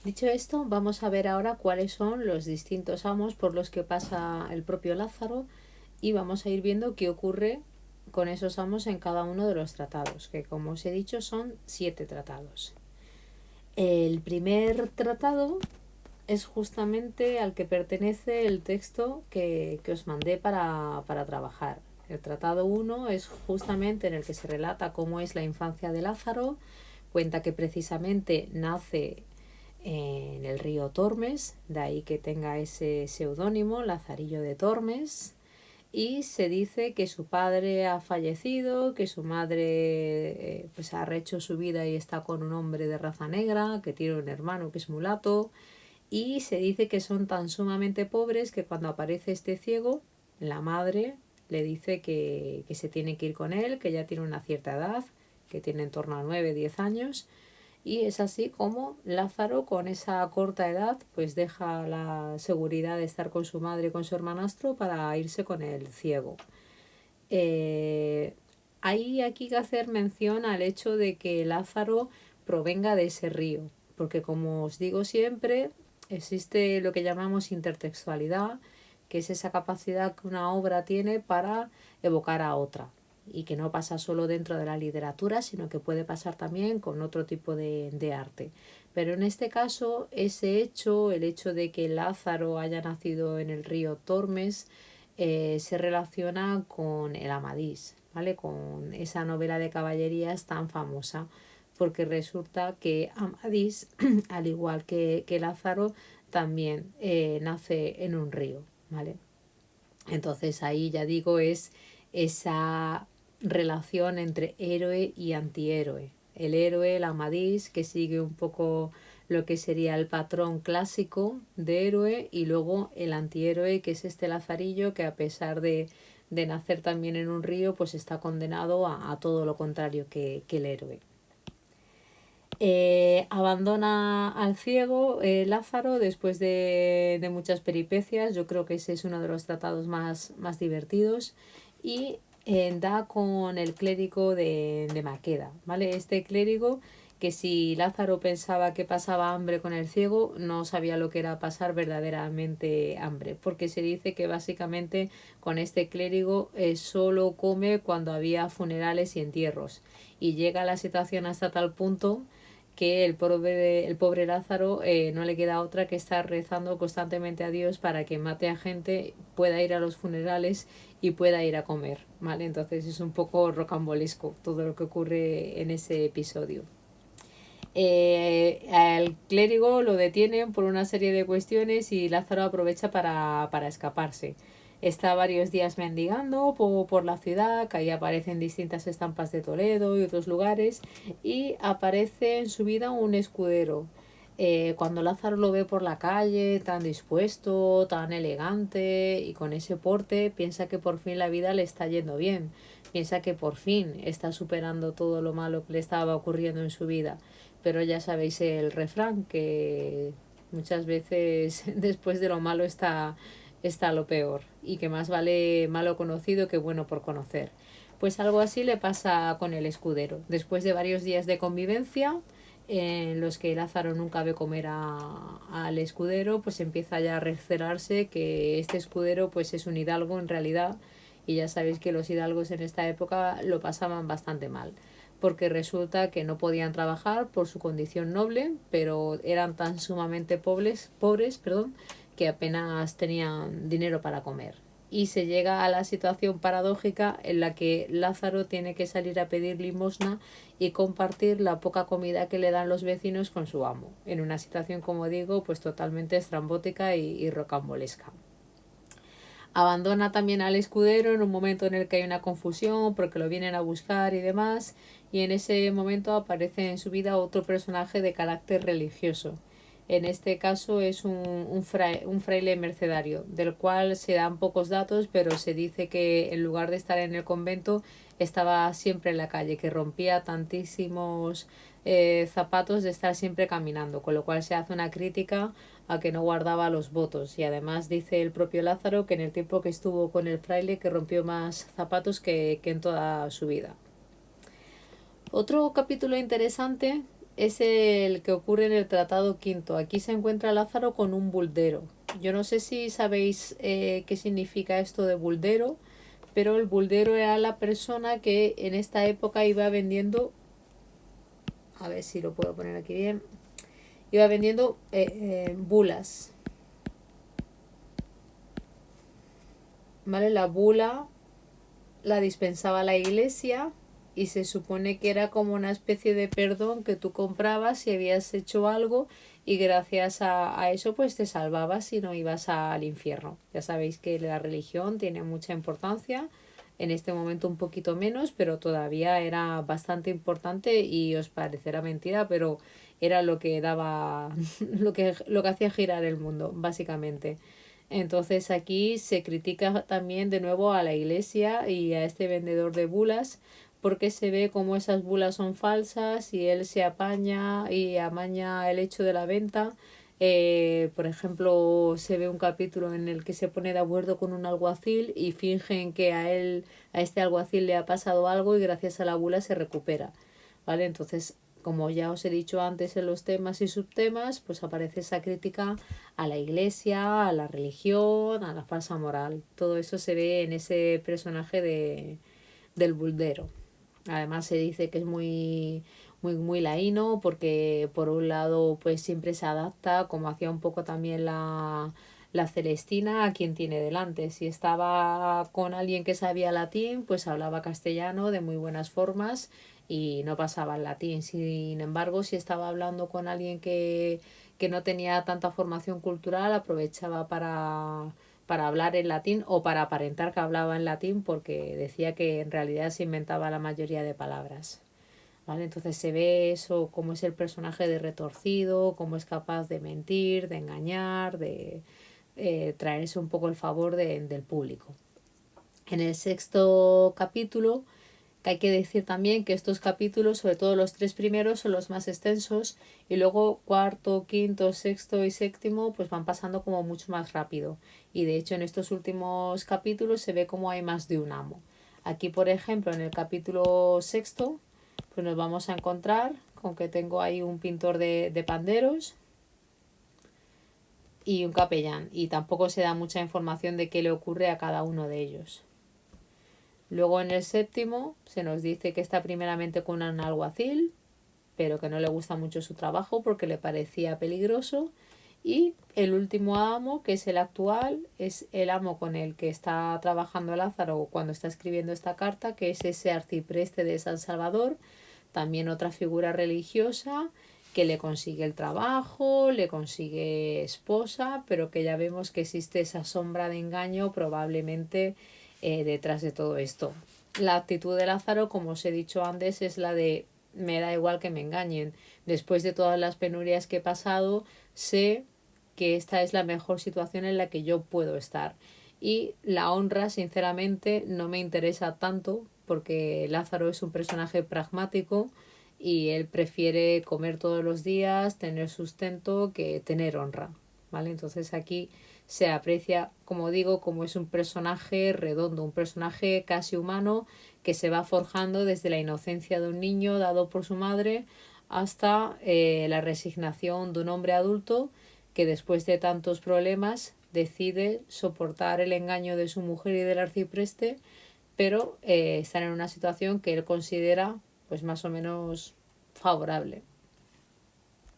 Dicho esto, vamos a ver ahora cuáles son los distintos amos por los que pasa el propio Lázaro y vamos a ir viendo qué ocurre con esos amos en cada uno de los tratados, que como os he dicho son 7 tratados. El primer tratado es justamente al que pertenece el texto que os mandé para trabajar. El tratado 1 es justamente en el que se relata cómo es la infancia de Lázaro, cuenta que precisamente nace en el río Tormes, de ahí que tenga ese seudónimo, Lazarillo de Tormes, y se dice que su padre ha fallecido, que su madre pues ha rehecho su vida y está con un hombre de raza negra, que tiene un hermano que es mulato, y se dice que son tan sumamente pobres que cuando aparece este ciego, la madre le dice que se tiene que ir con él, que ya tiene una cierta edad, que tiene en torno a 9 o 10 años, y es así como Lázaro, con esa corta edad, pues deja la seguridad de estar con su madre y con su hermanastro para irse con el ciego. Eh, Hay aquí que hacer mención al hecho de que Lázaro provenga de ese río, porque como os digo siempre, existe lo que llamamos intertextualidad, que es esa capacidad que una obra tiene para evocar a otra y que no pasa solo dentro de la literatura, sino que puede pasar también con otro tipo de arte. Pero en este caso, ese hecho, el hecho de que Lázaro haya nacido en el río Tormes, se relaciona con el Amadís, ¿vale? Con esa novela de caballerías tan famosa, porque resulta que Amadís, al igual que Lázaro, también nace en un río, ¿vale? Entonces ahí ya digo es esa relación entre héroe y antihéroe. El héroe, el Amadís, que sigue un poco lo que sería el patrón clásico de héroe, y luego el antihéroe, que es este Lazarillo, que a pesar de nacer también en un río, pues está condenado a todo lo contrario que el héroe. Abandona al ciego Lázaro después de muchas peripecias. Yo creo que ese es uno de los tratados más divertidos. Y da con el clérigo de Maqueda, ¿vale? Este clérigo, que si Lázaro pensaba que pasaba hambre con el ciego, no sabía lo que era pasar verdaderamente hambre, porque se dice que básicamente con este clérigo solo come cuando había funerales y entierros. Y llega la situación hasta tal punto que el pobre Lázaro no le queda otra que estar rezando constantemente a Dios para que mate a gente, pueda ir a los funerales y pueda ir a comer, ¿vale? Entonces es un poco rocambolesco todo lo que ocurre en ese episodio. Al clérigo lo detienen por una serie de cuestiones y Lázaro aprovecha para escaparse. Está varios días mendigando por la ciudad, que ahí aparecen distintas estampas de Toledo y otros lugares, y aparece en su vida un escudero. Cuando Lázaro lo ve por la calle, tan dispuesto, tan elegante y con ese porte, piensa que por fin la vida le está yendo bien, piensa que por fin está superando todo lo malo que le estaba ocurriendo en su vida. Pero ya sabéis el refrán, que muchas veces después de lo malo está lo peor, y que más vale malo conocido que bueno por conocer. Pues algo así le pasa con el escudero. Después de varios días de convivencia, en los que Lázaro nunca ve comer al escudero, pues empieza ya a recerarse que este escudero pues es un hidalgo en realidad, y ya sabéis que los hidalgos en esta época lo pasaban bastante mal, porque resulta que no podían trabajar por su condición noble, pero eran tan sumamente pobres, que apenas tenían dinero para comer. Y se llega a la situación paradójica en la que Lázaro tiene que salir a pedir limosna y compartir la poca comida que le dan los vecinos con su amo, en una situación, como digo, pues totalmente estrambótica y rocambolesca. Abandona también al escudero en un momento en el que hay una confusión porque lo vienen a buscar y demás, y en ese momento aparece en su vida otro personaje de carácter religioso. En este caso es un fraile mercedario, del cual se dan pocos datos, pero se dice que en lugar de estar en el convento estaba siempre en la calle, que rompía tantísimos zapatos de estar siempre caminando, con lo cual se hace una crítica a que no guardaba los votos. Y además dice el propio Lázaro que en el tiempo que estuvo con el fraile que rompió más zapatos que en toda su vida. Otro capítulo interesante es el que ocurre en el Tratado Quinto. Aquí se encuentra Lázaro con un buldero. Yo no sé si sabéis qué significa esto de buldero, pero el buldero era la persona que en esta época iba vendiendo, a ver si lo puedo poner aquí bien, iba vendiendo bulas, ¿vale? La bula la dispensaba la iglesia y se supone que era como una especie de perdón que tú comprabas si habías hecho algo y gracias a eso pues te salvabas y no ibas al infierno. Ya sabéis que la religión tiene mucha importancia, en este momento un poquito menos, pero todavía era bastante importante y os parecerá mentira, pero era lo que daba, lo que hacía girar el mundo, básicamente. Entonces aquí se critica también de nuevo a la iglesia y a este vendedor de bulas porque se ve como esas bulas son falsas y él se apaña y amaña el hecho de la venta. Por ejemplo, se ve un capítulo en el que se pone de acuerdo con un alguacil y fingen que a este alguacil le ha pasado algo y gracias a la bula se recupera. ¿Vale? Entonces, como ya os he dicho antes en los temas y subtemas, pues aparece esa crítica a la iglesia, a la religión, a la falsa moral. Todo eso se ve en ese personaje del buldero. Además se dice que es muy laíno porque por un lado pues siempre se adapta, como hacía un poco también la Celestina, a quien tiene delante. Si estaba con alguien que sabía latín, pues hablaba castellano de muy buenas formas y no pasaba el latín. Sin embargo, si estaba hablando con alguien que no tenía tanta formación cultural, aprovechaba para hablar en latín o para aparentar que hablaba en latín porque decía que en realidad se inventaba la mayoría de palabras. ¿Vale? Entonces se ve eso, cómo es el personaje de retorcido, cómo es capaz de mentir, de engañar, de traerse un poco el favor del público. En el sexto capítulo, que hay que decir también que estos capítulos, sobre todo los tres primeros, son los más extensos y luego cuarto, quinto, sexto y séptimo pues van pasando como mucho más rápido. Y de hecho en estos últimos capítulos se ve como hay más de un amo. Aquí, por ejemplo, en el capítulo sexto, pues nos vamos a encontrar con que tengo ahí un pintor de panderos y un capellán. Y tampoco se da mucha información de qué le ocurre a cada uno de ellos. Luego en el séptimo se nos dice que está primeramente con un alguacil, pero que no le gusta mucho su trabajo porque le parecía peligroso. Y el último amo, que es el actual, es el amo con el que está trabajando Lázaro cuando está escribiendo esta carta, que es ese arcipreste de San Salvador, también otra figura religiosa que le consigue el trabajo, le consigue esposa, pero que ya vemos que existe esa sombra de engaño probablemente detrás de todo esto. La actitud de Lázaro, como os he dicho antes, es la de me da igual que me engañen. Después de todas las penurias que he pasado, sé que esta es la mejor situación en la que yo puedo estar. Y la honra, sinceramente, no me interesa tanto porque Lázaro es un personaje pragmático y él prefiere comer todos los días, tener sustento, que tener honra. ¿Vale? Entonces aquí se aprecia, como digo, como es un personaje redondo, un personaje casi humano que se va forjando desde la inocencia de un niño dado por su madre hasta la resignación de un hombre adulto que después de tantos problemas decide soportar el engaño de su mujer y del arcipreste, pero estar en una situación que él considera pues más o menos favorable.